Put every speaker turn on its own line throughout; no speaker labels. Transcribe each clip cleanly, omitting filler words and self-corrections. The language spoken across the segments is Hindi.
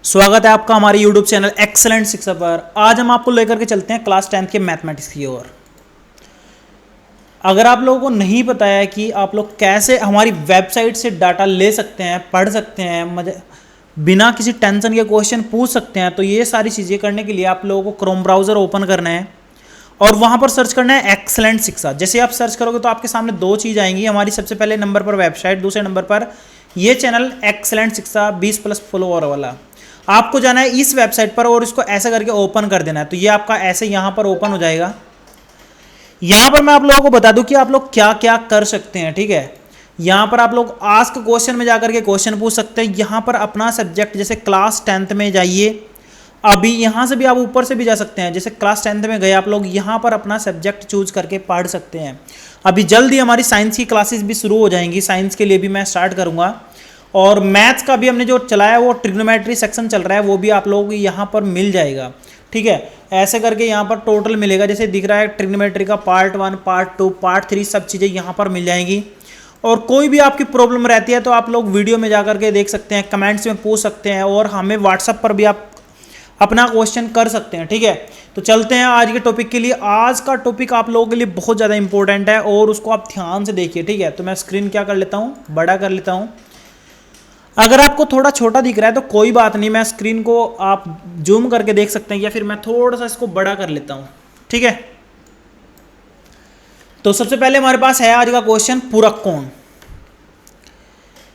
स्वागत है आपका हमारे YouTube चैनल एक्सेलेंट शिक्षा पर। आज हम आपको लेकर के चलते हैं क्लास 10 के मैथमेटिक्स की ओर। अगर आप लोगों को नहीं पता है कि आप लोग कैसे हमारी वेबसाइट से डाटा ले सकते हैं, पढ़ सकते हैं, बिना किसी टेंशन के क्वेश्चन पूछ सकते हैं, तो ये सारी चीज़ें करने के लिए आप लोगों को क्रोम ब्राउज़र ओपन करना है और वहाँ पर सर्च करना है एक्सेलेंट शिक्षा। जैसे आप सर्च करोगे तो आपके सामने दो चीज़ आएंगी, हमारी सबसे पहले नंबर पर वेबसाइट, दूसरे नंबर पर ये चैनल एक्सेलेंट शिक्षा 20+ फॉलोअर वाला। आपको जाना है इस वेबसाइट पर और इसको ऐसा करके ओपन कर देना है, तो ये आपका ऐसे यहाँ पर ओपन हो जाएगा। यहाँ पर मैं आप लोगों को बता दूं कि आप लोग क्या क्या कर सकते हैं, ठीक है। यहाँ पर आप लोग आस्क क्वेश्चन में जाकर के क्वेश्चन पूछ सकते हैं। यहाँ पर अपना सब्जेक्ट जैसे क्लास 10th में जाइए, अभी यहाँ से भी आप ऊपर से भी जा सकते हैं। जैसे क्लास 10th में गए आप लोग, यहाँ पर अपना सब्जेक्ट चूज करके पढ़ सकते हैं। अभी जल्द ही हमारी साइंस की क्लासेस भी शुरू हो जाएंगी, साइंस के लिए भी मैं स्टार्ट करूँगा। और मैथ्स का भी हमने जो चलाया वो ट्रिग्नोमेट्री सेक्शन चल रहा है, वो भी आप लोगों को यहाँ पर मिल जाएगा, ठीक है। ऐसे करके यहाँ पर टोटल मिलेगा, जैसे दिख रहा है ट्रिग्नोमेट्री का पार्ट 1, पार्ट 2, पार्ट 3 सब चीज़ें यहाँ पर मिल जाएंगी। और कोई भी आपकी प्रॉब्लम रहती है तो आप लोग वीडियो में जा करके देख सकते हैं, कमेंट्स में पूछ सकते हैं और हमें व्हाट्सएप पर भी आप अपना क्वेश्चन कर सकते हैं, ठीक है। तो चलते हैं आज के टॉपिक के लिए। आज का टॉपिक आप लोगों के लिए बहुत ज़्यादा इंपॉर्टेंट है और उसको आप ध्यान से देखिए, ठीक है। तो मैं स्क्रीन क्या कर लेता हूँ, बड़ा कर लेता हूँ। अगर आपको थोड़ा छोटा दिख रहा है तो कोई बात नहीं, मैं स्क्रीन को आप जूम करके देख सकते हैं या फिर मैं थोड़ा सा इसको बड़ा कर लेता हूं, ठीक है। तो सबसे पहले हमारे पास है आज का क्वेश्चन, पूरक कोण।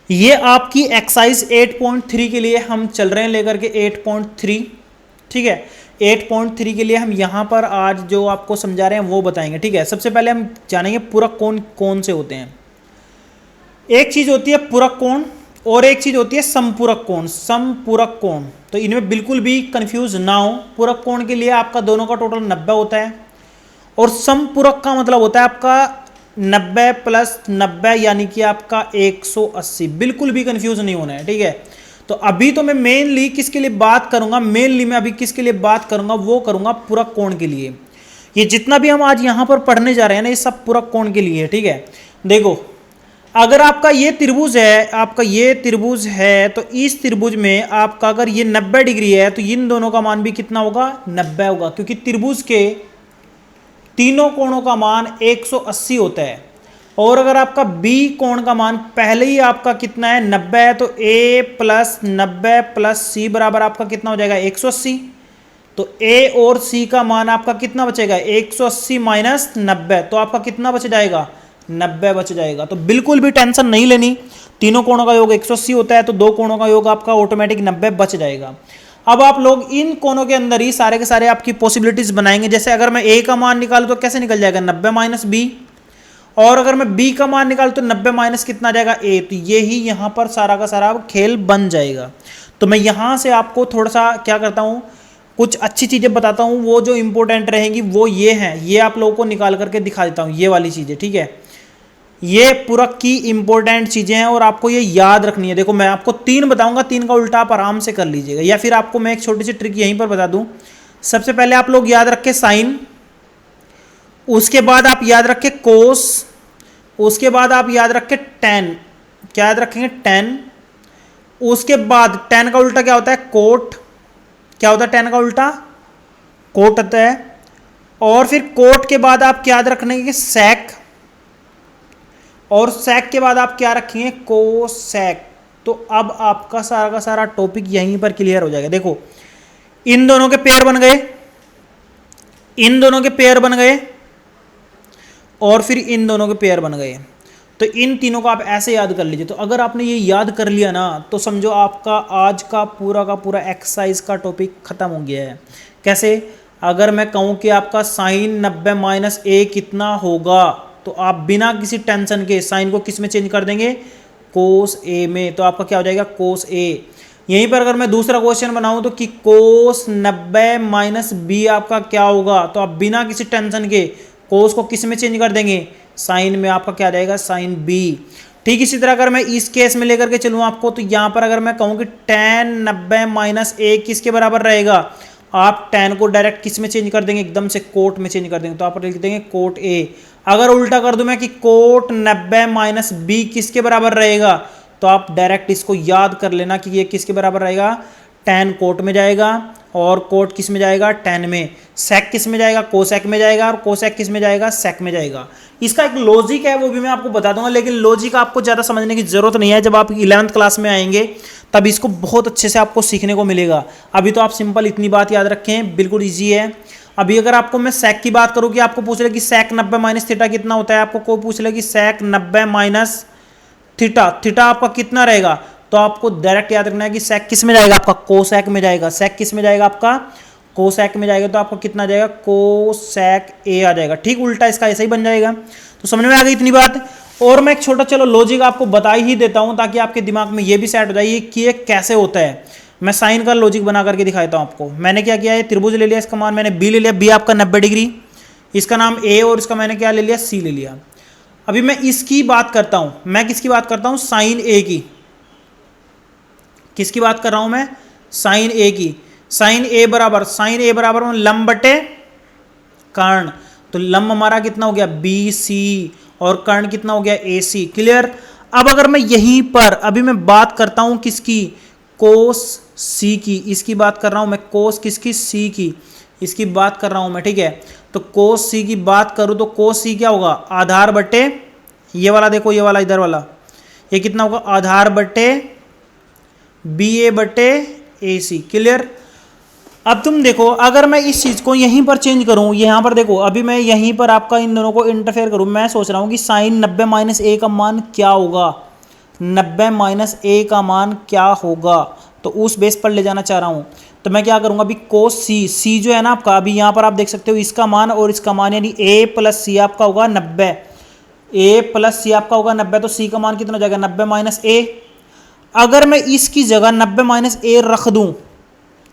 ये आपकी एक्सरसाइज 8.3 के लिए हम चल रहे हैं लेकर के 8.3, ठीक है। 8.3 के लिए हम यहां पर आज जो आपको समझा रहे हैं वो बताएंगे, ठीक है। सबसे पहले हम जानेंगे पूरक कोण कौन से होते हैं। एक चीज होती है पूरक कोण और एक चीज होती है समपूरक कोण। समपूरक कोण, तो इनमें बिल्कुल भी कंफ्यूज ना हो। पूरक कोण के लिए आपका दोनों का टोटल 90 होता है और समपूरक का मतलब होता है आपका 90 + 90 यानी कि आपका 180। बिल्कुल भी कंफ्यूज नहीं होना है, ठीक है। तो अभी तो मैं मेनली किसके लिए बात करूंगा, मेनली मैं अभी किसके लिए बात करूंगा, वो करूंगा पूरक कोण के लिए। ये जितना भी हम आज यहां पर पढ़ने जा रहे हैं ना, ये सब पूरक कोण के लिए, ठीक है। देखो, अगर आपका ये त्रिभुज है, आपका ये त्रिभुज है, तो इस त्रिभुज में आपका अगर ये 90 डिग्री है तो इन दोनों का मान भी कितना होगा, 90 होगा, क्योंकि त्रिभुज के तीनों कोणों का मान 180 होता है। और अगर आपका बी कोण का मान पहले ही आपका कितना है, 90 है, तो a + 90 + c बराबर आपका कितना हो जाएगा, 180। तो a और c का मान आपका कितना बचेगा, 180 - 90, तो आपका कितना बच जाएगा, 90 बच जाएगा। तो बिल्कुल भी टेंशन नहीं लेनी, तीनों कोणों का योग 180 होता है, तो दो कोणों का योग आपका ऑटोमेटिक 90 बच जाएगा। अब आप लोग इन कोणों के अंदर ही सारे के सारे आपकी पॉसिबिलिटीज बनाएंगे। जैसे अगर मैं a का मान निकालूं तो कैसे निकल जाएगा, 90 - b, और अगर मैं b का मान निकालूं तो 90 माइनस कितना जाएगा, a। तो ये ही यहाँ पर सारा का सारा खेल बन जाएगा। तो मैं यहाँ से आपको थोड़ा सा क्या करता हूँ, कुछ अच्छी चीजें बताता हूँ, वो जो इंपॉर्टेंट रहेंगी वो ये हैं, ये आप लोगों को निकाल करके दिखा देता हूँ, ये वाली चीजें, ठीक है। ये पूरक की इंपॉर्टेंट चीजें हैं और आपको ये याद रखनी है। देखो, मैं आपको 3 बताऊंगा, 3 का उल्टा आप आराम से कर लीजिएगा, या फिर आपको मैं एक छोटी सी ट्रिक यहीं पर बता दूं। सबसे पहले आप लोग याद रखें साइन, उसके बाद आप याद रखें कोस, उसके बाद आप याद रखें टेन। क्या याद रखेंगे, टेन। उसके बाद टेन का उल्टा क्या होता है, कोट। क्या होता है टेन का उल्टा, कोट होता है। और फिर कोट के बाद आप क्या याद रखेंगे, सेक। और सेक के बाद आप क्या रखेंगे, कोसेक। तो अब आपका सारा का सारा टॉपिक यहीं पर क्लियर हो जाएगा। देखो, इन दोनों के पेयर बन गए, इन दोनों के पेयर बन गए, और फिर इन दोनों के पेयर बन गए। तो इन तीनों को आप ऐसे याद कर लीजिए। तो अगर आपने ये याद कर लिया ना, तो समझो आपका आज का पूरा एक्सरसाइज का टॉपिक खत्म हो गया है। कैसे, अगर मैं कहूं कि आपका साइन 90 - a कितना होगा, तो आप बिना किसी टेंशन के साइन को किस में चेंज कर देंगे, कोस a में। तो आपका क्या हो जाएगा, कोस a। यहीं पर अगर मैं दूसरा क्वेश्चन बनाऊं तो कि कोस 90 - b आपका क्या होगा, तो आप बिना किसी टेंशन के कोस को किस में चेंज कर देंगे, साइन में। आपका क्या जाएगा, साइन b। ठीक इसी तरह अगर मैं इस केस में लेकर के चलूँ आपको, तो यहां पर अगर मैं कहूं कि tan 90 - a किसके बराबर रहेगा, आप tan को डायरेक्ट किस में चेंज कर देंगे, एकदम से कोट में चेंज कर देंगे। तो आप लिख देंगे कोट a। अगर उल्टा कर दूं मैं कि कोट 90 - b किसके बराबर रहेगा, तो आप डायरेक्ट इसको याद कर लेना कि ये किसके बराबर रहेगा, tan कोट में जाएगा और कोट किस में जाएगा, tan में। sec किस में जाएगा, कोसेक में जाएगा और कोसेक किस में जाएगा, sec में जाएगा। इसका एक लॉजिक है, वो भी मैं आपको बता दूंगा, लेकिन लॉजिक आपको ज़्यादा समझने की जरूरत नहीं है। जब आप 11th क्लास में आएंगे तब इसको बहुत अच्छे से आपको सीखने को मिलेगा। अभी तो आप सिंपल इतनी बात याद रखें, बिल्कुल ईजी है। अभी अगर आपको मैं sec की बात करूँ कि आपको पूछ ले कि sec 90 माइनस थीटा कितना होता है, आपको को पूछ ले कि sec 90 माइनस थीटा, थीटा आपका कितना रहेगा, तो आपको डायरेक्ट याद रखना है कि sec किस में जाएगा, आपका कोसेक में जाएगा। sec किस में जाएगा, आपका कोसेक में जाएगा, तो आपको कितना जाएगा, कोसेक ए आ जाएगा। ठीक, उल्टा इसका ऐसा ही बन जाएगा। तो समझ में आ गई इतनी बात। और मैं एक छोटा चलो लॉजिक आपको बता ही देता हूं ताकि आपके दिमाग में ये भी सेट हो जाए कि ये कैसे होता है। मैं साइन का लॉजिक बना करके दिखाता हूं आपको। मैंने क्या किया है, त्रिभुज ले लिया, इसका मान मैंने बी ले लिया, बी आपका 90 डिग्री, इसका नाम ए और इसका मैंने क्या ले लिया, सी ले लिया। अभी मैं इसकी बात करता हूं, मैं किसकी बात करता हूं, साइन ए की। किसकी बात कर रहा हूं मैं, साइन ए की। साइन ए बराबर लंब बटे कर्ण, तो लंब हमारा कितना हो गया, बी सी, और कर्ण कितना हो गया, ए सी। क्लियर। अब अगर मैं यहीं पर अभी मैं बात करता हूं किसकी, कोस सी की, इसकी बात कर रहा हूं मैं, कोस किसकी, सी की, इसकी बात कर रहा हूं मैं। ठीक है, तो कोस सी की बात करूं तो कोस सी क्या होगा, आधार बटे ये वाला, देखो ये वाला इधर वाला, ये कितना होगा, आधार बटे बी ए बटे ए सी। क्लियर। अब तुम देखो, अगर मैं इस चीज को यहीं पर चेंज करूं, यहां पर देखो, अभी मैं यहीं पर आपका इन दोनों को इंटरफेयर करूं, मैं सोच रहा हूं कि साइन 90 माइनस ए का मान क्या होगा, 90 माइनस ए का मान क्या होगा, तो उस बेस पर ले जाना चाह रहा हूं। तो मैं क्या करूंगा, अभी कोस सी, सी जो है ना आपका, अभी यहां पर आप देख सकते हो इसका मान और इसका मान, यानी ए प्लस सी आपका होगा 90, ए प्लस सी आपका होगा 90, तो सी का मान कितना हो जाएगा, 90 माइनस ए। अगर मैं इसकी जगह 90 माइनस ए रख दूं,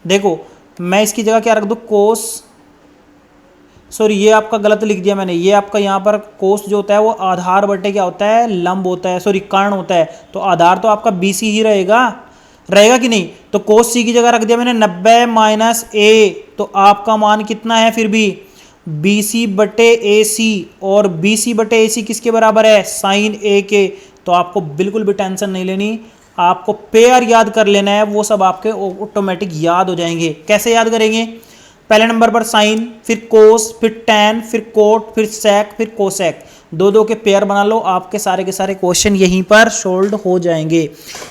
देखो मैं इसकी जगह क्या रख दूं, कोस, सॉरी ये आपका गलत लिख दिया मैंने, ये आपका यहाँ पर कोस जो होता है वो आधार बटे क्या होता है, लंब होता है, सॉरी कर्ण होता है, तो आधार तो आपका बी सी ही रहेगा, रहेगा कि नहीं। तो कोस सी की जगह रख दिया मैंने 90 माइनस ए, तो आपका मान कितना है फिर भी, बी सी बटे ए सी, और बी सी बटे ए सी किसके बराबर है, साइन ए के। तो आपको बिल्कुल भी टेंशन नहीं लेनी, आपको पेयर याद कर लेना है, वो सब आपके ऑटोमेटिक याद हो जाएंगे। कैसे याद करेंगे, पहले नंबर पर साइन, फिर कोस, फिर टैन, फिर कोट, फिर सेक, फिर कोसेक, दो दो के पेयर बना लो, आपके सारे के सारे क्वेश्चन यहीं पर सोल्व हो जाएंगे।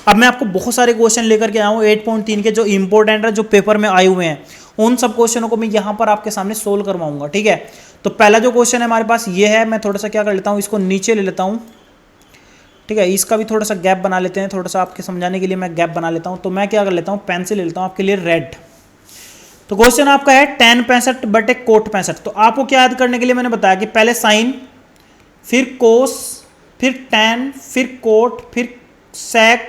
अब मैं आपको बहुत सारे क्वेश्चन लेकर के आया हूँ 8.3 के, जो इंपॉर्टेंट है, जो पेपर में आए हुए हैं, उन सब क्वेश्चनों को मैं यहाँ पर आपके सामने सोल्व करवाऊंगा। ठीक है, तो पहला जो क्वेश्चन है हमारे पास ये है, मैं थोड़ा सा क्या कर लेता हूँ, इसको नीचे ले लेता हूँ। ठीक है, इसका भी थोड़ा सा गैप बना लेते हैं, थोड़ा सा आपके समझाने के लिए मैं गैप बना लेता हूं। तो मैं क्या कर लेता हूं, पेंसिल ले लेता हूं आपके लिए रेड। तो क्वेश्चन आपका है tan 65 बटे कोट 65। तो आपको क्या याद करने के लिए मैंने बताया कि पहले साइन, फिर कोस, फिर टैन, फिर कोट, फिर सेक,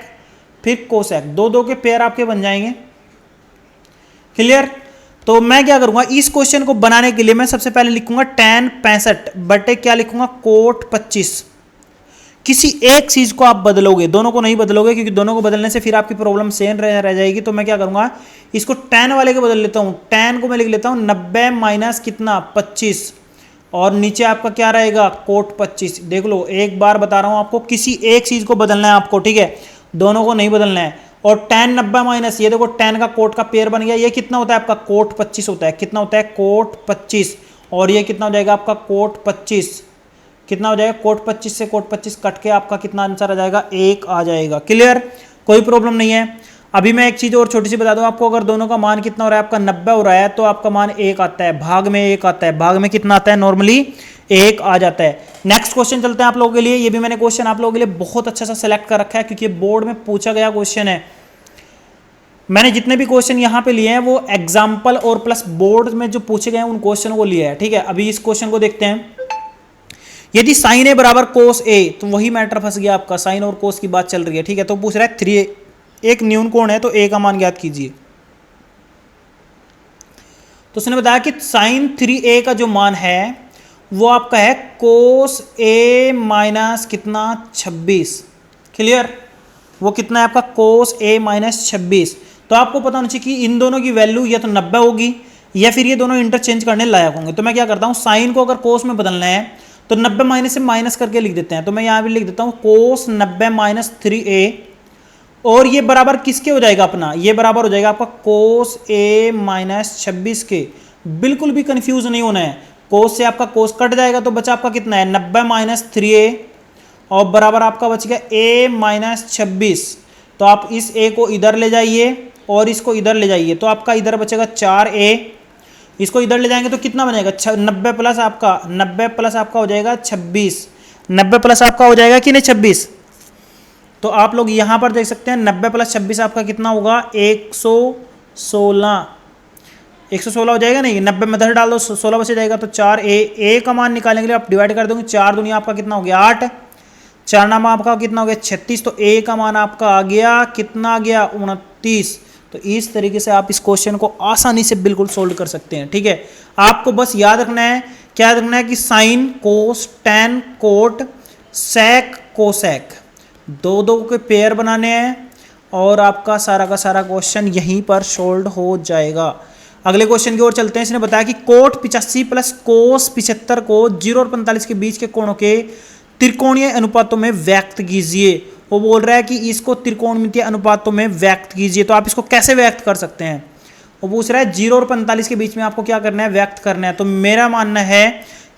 फिर कोसेक, दो दो के पेयर आपके बन जाएंगे। क्लियर। तो मैं क्या करूंगा, इस क्वेश्चन को बनाने के लिए मैं सबसे पहले लिखूंगा tan 65 बटे क्या लिखूंगा, कोट 25। किसी एक चीज को आप बदलोगे, दोनों को नहीं बदलोगे, क्योंकि दोनों को बदलने से फिर आपकी प्रॉब्लम सेम रह जाएगी। तो मैं क्या करूंगा, इसको tan वाले के बदल लेता हूं, tan को मैं लिख लेता हूं 90 माइनस कितना, 25, और नीचे आपका क्या रहेगा, कोट 25। देख लो, एक बार बता रहा हूं आपको, किसी एक चीज को बदलना है आपको, ठीक है, दोनों को नहीं बदलना है। और tan 90 माइनस ये देखो, tan का कोट का पेयर बन गया, ये कितना होता है आपका, कोट 25 होता है। कितना होता है, कोट 25, और ये कितना हो जाएगा आपका, कोट 25, कितना हो जाएगा, कोट 25 से कोट 25 कट के आपका कितना आंसर आ जाएगा, 1 आ जाएगा। क्लियर, कोई प्रॉब्लम नहीं है। अभी मैं एक चीज और छोटी सी बता दूं आपको, अगर दोनों का मान कितना हो रहा है, आपका 90 हो रहा है, तो आपका मान 1 आता है, भाग में 1 आता है, भाग में कितना आता है, नॉर्मली 1 आ जाता है। नेक्स्ट क्वेश्चन चलते हैं आप लोगों के लिए। ये भी मैंने क्वेश्चन आप लोगों के लिए बहुत अच्छा सा सिलेक्ट कर रखा है, क्योंकि बोर्ड में पूछा गया क्वेश्चन है। मैंने जितने भी क्वेश्चन यहाँ पे लिए हैं वो एग्जाम्पल और प्लस बोर्ड में जो पूछे गए हैं उन क्वेश्चनों को लिया है। ठीक है, अभी इस क्वेश्चन को देखते हैं। यदि साइन ए बराबर कोस ए, तो वही मैटर फंस गया आपका, साइन और कोस की बात चल रही है। ठीक है, तो पूछ रहा है 3a, एक न्यून कोण है, तो a का मान ज्ञात कीजिए। तो उसने बताया कि साइन 3a का जो मान है वो आपका है कोस a माइनस कितना, 26। क्लियर, वो कितना है आपका, कोस a माइनस 26। तो आपको पता होना चाहिए कि इन दोनों की वैल्यू या तो 90 होगी या फिर ये दोनों इंटरचेंज करने लायक होंगे। तो मैं क्या करता हूं, साइन को अगर कोस में बदलना है तो 90 माइनस से माइनस करके लिख देते हैं। तो मैं यहां भी लिख देता हूं कोस 90 माइनस 3a, और ये बराबर किसके हो जाएगा अपना, ये बराबर हो जाएगा आपका कोस ए माइनस 26 के। बिल्कुल भी कंफ्यूज नहीं होना है, कोस से आपका कोस कट जाएगा तो बचा आपका कितना है 90 माइनस 3a और बराबर आपका बच गया a माइनस 26। तो आप इस a को इधर ले जाइए और इसको इधर ले जाइए तो आपका इधर बचेगा 4a, इसको इधर ले जाएंगे तो कितना बनेगा 90 प्लस आपका 90 प्लस आपका हो जाएगा 26, 90 प्लस आपका हो जाएगा कि नहीं 26। तो आप लोग यहाँ पर देख सकते हैं 90 प्लस 26 आपका कितना होगा 116, 116 हो जाएगा नहीं, 90 में 10 डाल दो 16 बचे जाएगा। तो 4a का मान निकालने के लिए आप डिवाइड कर दोगे, 4 दुनिया आपका कितना हो गया 8, 4 नामा आपका कितना हो गया 36। तो a का मान आपका आ गया कितना आ गया 29। तो इस तरीके से आप इस क्वेश्चन को आसानी से बिल्कुल सोल्व कर सकते हैं। ठीक है, आपको बस याद रखना है, क्या याद रखना है कि sine cos tan cot sec cosec दो के पेयर बनाने हैं और आपका सारा का सारा क्वेश्चन यहीं पर सोल्व हो जाएगा। अगले क्वेश्चन की ओर चलते हैं। इसने बताया कि कोट 85 प्लस कोस 75 को 0 और 45 के बीच के कोणों के त्रिकोणीय अनुपातों में व्यक्त कीजिए। वो बोल रहा है कि इसको त्रिकोणमितीय अनुपातों में व्यक्त कीजिए। तो आप इसको कैसे व्यक्त कर सकते हैं, वो पूछ रहा है 0 और 45 के बीच में आपको क्या करना है व्यक्त करना है। तो मेरा मानना है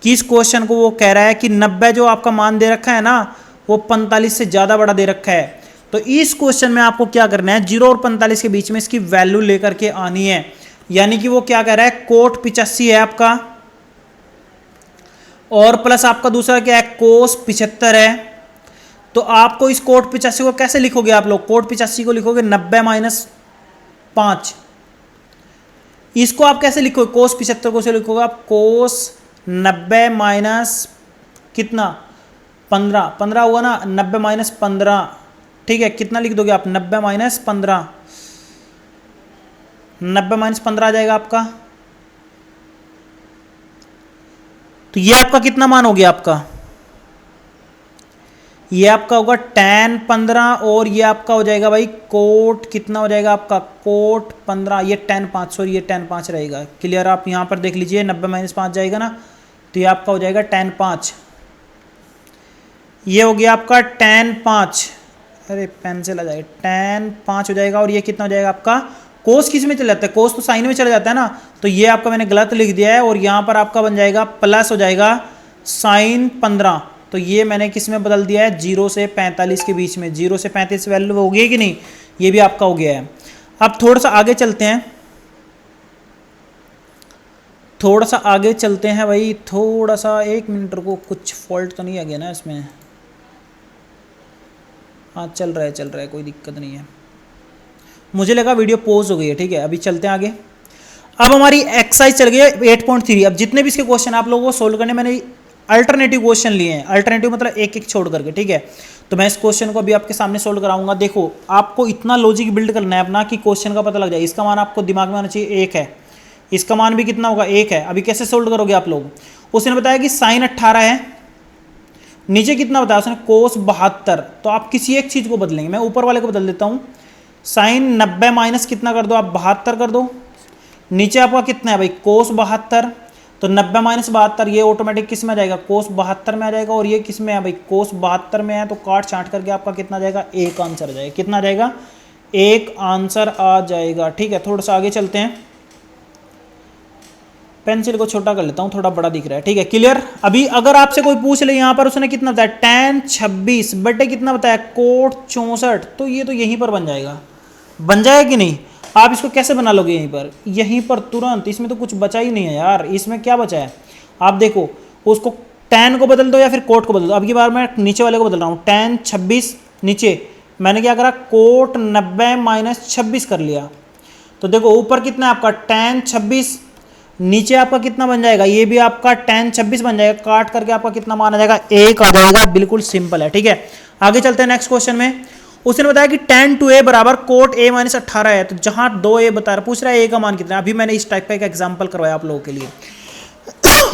कि इस क्वेश्चन को वो कह रहा है कि 90 जो आपका मान दे रखा है ना वो 45 से ज़्यादा बड़ा दे रखा है। तो इस क्वेश्चन में आपको क्या करना है 0 और 45 के बीच में इसकी वैल्यू लेकर के आनी है। यानी कि वो क्या कह रहा है कोट 85 है आपका और प्लस आपका दूसरा क्या है कोस 75 है। तो आपको इस कोट 85 को कैसे लिखोगे आप लोग, कोट 85 को लिखोगे 90 माइनस 5। इसको आप कैसे लिखोगे कोस 75 को से लिखोगे आप कोस 90 माइनस कितना 15, 15 हुआ ना 90 माइनस 15। ठीक है, कितना लिख दोगे आप 90 माइनस 15, 90 माइनस 15 आ जाएगा आपका। तो ये आपका कितना मान हो गया आपका, ये आपका होगा tan 15 और ये आपका हो जाएगा भाई कोट कितना हो जाएगा आपका कोट 15, ये tan 5 सॉरी ये tan 5 रहेगा। क्लियर, आप यहां पर देख लीजिए 90 माइनस 5 जाएगा ना तो ये आपका हो जाएगा tan 5, ये हो गया आपका tan 5, अरे पेन से लगा जाएगा tan 5 हो जाएगा। और ये कितना हो जाएगा आपका कोस किस में चला जाता है, कोस तो साइन में चला जाता है ना, तो ये आपका मैंने गलत लिख दिया है और यहाँ पर आपका बन जाएगा प्लस हो जाएगा साइन 15। तो ये मैंने किस में बदल दिया है 0 से 45 के बीच में, 0 से 35 वैल्यू हो गई कि नहीं, ये भी आपका हो गया है। अब थोड़ा सा आगे चलते हैं, थोड़ा सा आगे चलते हैं भाई, थोड़ा सा 1 मिनट रुको, कुछ फॉल्ट तो नहीं आ गया ना इसमें, हाँ चल रहा है कोई दिक्कत नहीं है। मुझे लगा वीडियो पॉज हो गई है। ठीक है, अभी चलते हैं आगे। अब हमारी एक्सरसाइज चल गई है 8.3। अब जितने भी इसके क्वेश्चन आप लोगों को सोल्व करने मैंने अल्टरनेटिव क्वेश्चन लिए हैं, अल्टरनेटिव मतलब एक एक छोड़ करके। ठीक है, तो मैं इस क्वेश्चन को अभी आपके सामने सोल्व कराऊंगा। देखो आपको इतना लॉजिक बिल्ड करना है अपना कि क्वेश्चन का पता लग जाए। इसका मान आपको दिमाग में आना चाहिए 1 है, इसका मान भी कितना होगा 1 है। अभी कैसे सोल्व करोगे आप लोग, उसने बताया कि साइन 18 है, नीचे कितना बताया उसने कोस 72। तो आप किसी एक चीज़ को बदलेंगे, मैं ऊपर वाले को बदल देता हूँ, साइन 90 माइनस कितना कर दो आप 72 कर दो, नीचे आपका कितना है भाई कोस 72। तो 90 माइनस 72 ये ऑटोमेटिक किस में आ जाएगा कोस 72 में आ जाएगा, और ये किस में है भाई कोस 72 में है। तो काट छांट करके आपका कितना आ जाएगा एक आंसर आ जाएगा, कितना आ जाएगा एक आंसर आ जाएगा। ठीक है, थोड़ा सा आगे चलते हैं, पेंसिल को छोटा कर लेता हूँ, थोड़ा बड़ा दिख रहा है। ठीक है, क्लियर। अभी अगर आपसे कोई पूछ ले यहाँ पर उसने कितना बताया tan 26 बटे कितना बताया कोट 64, तो ये तो यहीं पर बन जाएगा, बन जाएगा कि नहीं। आप इसको कैसे बना लोगे यहीं पर तुरंत, इसमें तो कुछ बचा ही नहीं है यार, इसमें क्या बचा है आप देखो, उसको tan को बदल दो या फिर कोट को बदल दो। अब की बार मैं नीचे वाले को बदल रहा हूँ, tan 26 नीचे मैंने क्या करा कोट 90 माइनस 26 कर लिया। तो देखो ऊपर कितना है आपका tan 26, नीचे आपका कितना बन जाएगा ये भी आपका tan 26 बन जाएगा, काट करके आपका कितना मान आ जाएगा एक आ जाएगा। बिल्कुल सिंपल है। ठीक है, आगे चलते हैं नेक्स्ट क्वेश्चन में। उसने बताया कि tan 2a बराबर कोट a माइनस 18 है। तो जहां 2a बता रहा पूछ रहा है a का मान कितना है। अभी मैंने इस टाइप का एक एग्जांपल करवाया आप लोगों के लिए।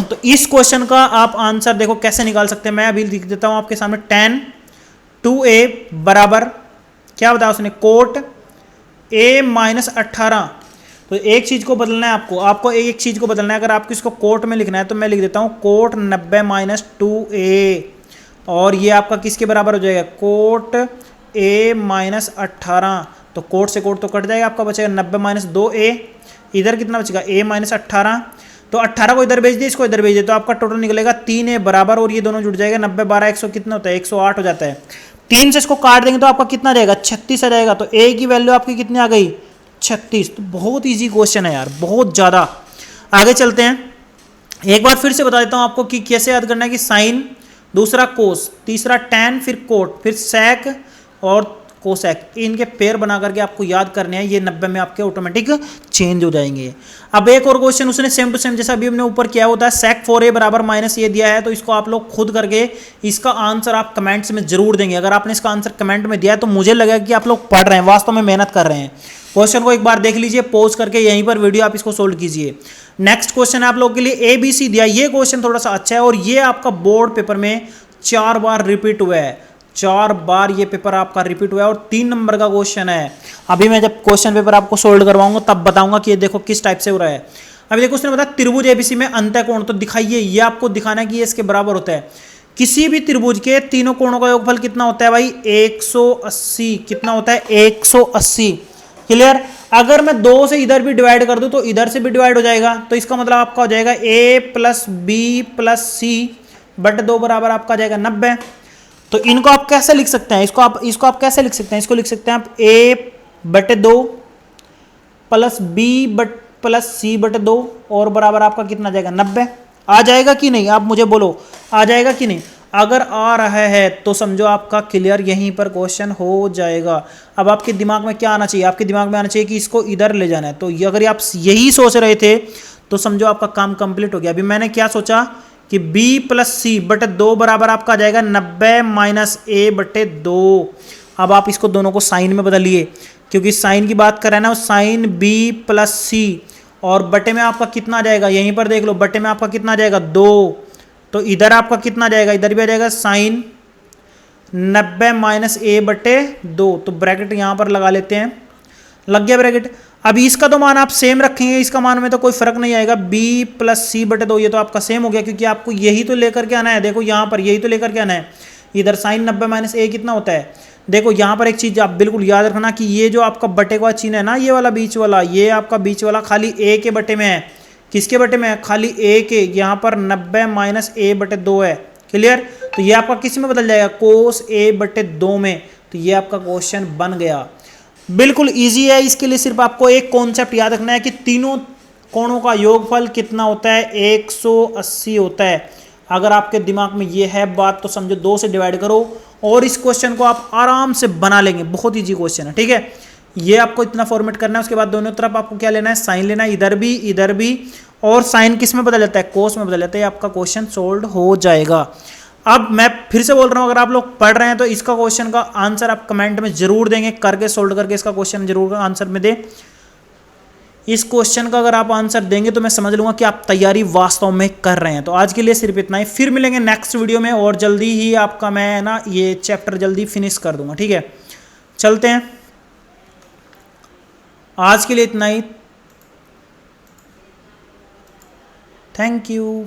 तो इस क्वेश्चन का आप आंसर देखो कैसे निकाल सकते हैं, मैं अभी लिख देता हूं आपके सामने। tan 2a बराबर क्या बताया उसने कोट a माइनस 18। तो एक चीज को बदलना है आपको एक चीज को बदलना है। अगर आपको इसको कोट में लिखना है तो मैं लिख देता हूं कोट 90 माइनस 2a, और ये आपका किसके बराबर हो जाएगा कोट a माइनस 18, तो कोट से कोट तो कट जाएगा, आपका बचेगा 90 माइनस 2a, इधर कितना बचेगा a माइनस 18, तो 18 को इधर भेज दिए, इसको इधर भेज दिए, तो आपका टोटल निकलेगा 3a बराबर, और ये दोनों जुड़ जाएगा 90 12 100 कितना होता है 108 हो जाता है। 3 से इसको काट देंगे तो आपका कितना आ जाएगा 36 आ जाएगा, तो a की वैल्यू आपकी कितनी आ गई 36। तो बहुत ईजी क्वेश्चन है यार, बहुत ज़्यादा। आगे चलते हैं, एक बार फिर से बता देता हूँ आपको कि कैसे याद करना है कि साइन, दूसरा कोस, तीसरा टैन, फिर कोट, फिर सेक और कोसेक, इनके पेयर बना करके आपको याद करने हैं, ये 90 में आपके ऑटोमेटिक चेंज हो जाएंगे। अब एक और क्वेश्चन उसने सेम टू सेम जैसा अभी हमने ऊपर किया होता है, सेक 4a बराबर माइनस ये दिया है, तो इसको आप लोग खुद करके इसका आंसर आप कमेंट्स में जरूर देंगे। अगर आपने इसका आंसर कमेंट में दिया है तो मुझे लगेगा कि आप लोग पढ़ रहे हैं, वास्तव में मेहनत कर रहे हैं। क्वेश्चन को एक बार देख लीजिए, पॉज करके यहीं पर वीडियो आप इसको सोल्व कीजिए। नेक्स्ट क्वेश्चन है आप लोगों के लिए ABC दिया, ये क्वेश्चन थोड़ा सा अच्छा है और ये आपका बोर्ड पेपर में 4 बार रिपीट हुआ है, 4 बार ये पेपर आपका रिपीट हुआ है और 3 नंबर का क्वेश्चन है। अभी मैं जब क्वेश्चन पेपर आपको सोल्व करवाऊंगा तब बताऊंगा कि ये देखो किस टाइप से हो रहा है। अभी देखो उसने बताया त्रिभुज ABC में अंतः कोण, तो दिखाइए, ये आपको दिखाना है कि ये इसके बराबर होता है। किसी भी त्रिभुज के तीनों कोणों का योगफल कितना होता है भाई 180, कितना होता है 180। क्लियर। अगर मैं 2 से इधर भी डिवाइड कर दूं तो इधर से भी डिवाइड हो जाएगा, तो इसका मतलब आपका हो जाएगा a plus B plus C but 2 बराबर आपका जाएगा 90। तो इनको आप कैसे लिख सकते हैं, इसको आप कैसे लिख सकते हैं, इसको लिख सकते हैं आप a बटे 2 प्लस बी बट प्लस सी बटे 2 और बराबर आपका कितना जाएगा 90। आ जाएगा कि नहीं, आप मुझे बोलो आ जाएगा कि नहीं। अगर आ रहा है तो समझो आपका क्लियर यहीं पर क्वेश्चन हो जाएगा। अब आपके दिमाग में क्या आना चाहिए, आपके दिमाग में आना चाहिए कि इसको इधर ले जाना है, तो अगर आप यही सोच रहे थे तो समझो आपका काम कंप्लीट हो गया। अभी मैंने क्या सोचा कि b प्लस सी बटे 2 बराबर आपका आ जाएगा 90 माइनस a बटे 2। अब आप इसको दोनों को साइन में बदलिए, क्योंकि साइन की बात कर रहे हैं ना, साइन b प्लस सी, और बटे में आपका कितना आ जाएगा, यहीं पर देख लो, बटे में आपका कितना आ जाएगा 2, तो इधर आपका कितना आ जाएगा, इधर भी आ जाएगा साइन 90 माइनस a बटे 2। तो ब्रैकेट यहां पर लगा लेते हैं, लग गया ब्रैकेट। अभी इसका तो मान आप सेम रखेंगे, इसका मान में तो कोई फर्क नहीं आएगा, b प्लस सी बटे 2, ये तो आपका सेम हो गया, क्योंकि आपको यही तो लेकर के आना है। देखो यहाँ पर यही तो लेकर के आना है, इधर साइन 90 माइनस a कितना होता है। देखो यहाँ पर एक चीज आप बिल्कुल याद रखना कि ये जो आपका बटे का चिन्ह है ना, ये वाला बीच वाला, ये आपका बीच वाला खाली a के बटे में है। किसके बटे में है, खाली a के। यहाँ पर 90 माइनस a बटे 2 है। क्लियर। तो ये आपका किस में बदल जाएगा, कोस a बटे 2 में। तो ये आपका क्वेश्चन बन गया। बिल्कुल इजी है, इसके लिए सिर्फ आपको एक कॉन्सेप्ट याद रखना है कि तीनों कोणों का योगफल कितना होता है 180 होता है। अगर आपके दिमाग में ये है बात तो समझो 2 से डिवाइड करो और इस क्वेश्चन को आप आराम से बना लेंगे। बहुत इजी क्वेश्चन है, ठीक है। ये आपको इतना फॉर्मेट करना है, उसके बाद दोनों तरफ आपको क्या लेना है, साइन लेना है, इधर भी, और साइन किस में बदल जाता है, कोस में बदल जाता है। आपका क्वेश्चन सोल्व हो जाएगा। अब मैं फिर से बोल रहा हूं, अगर आप लोग पढ़ रहे हैं तो इसका क्वेश्चन का आंसर आप कमेंट में जरूर देंगे, करके सोल्व करके इसका क्वेश्चन जरूर आंसर में दे। इस क्वेश्चन का अगर आप आंसर देंगे तो मैं समझ लूंगा कि आप तैयारी वास्तव में कर रहे हैं। तो आज के लिए सिर्फ इतना ही, फिर मिलेंगे नेक्स्ट वीडियो में और जल्दी ही आपका मैं ना ये चैप्टर जल्दी फिनिश कर दूंगा, ठीक है। चलते हैं, आज के लिए इतना ही। Thank you.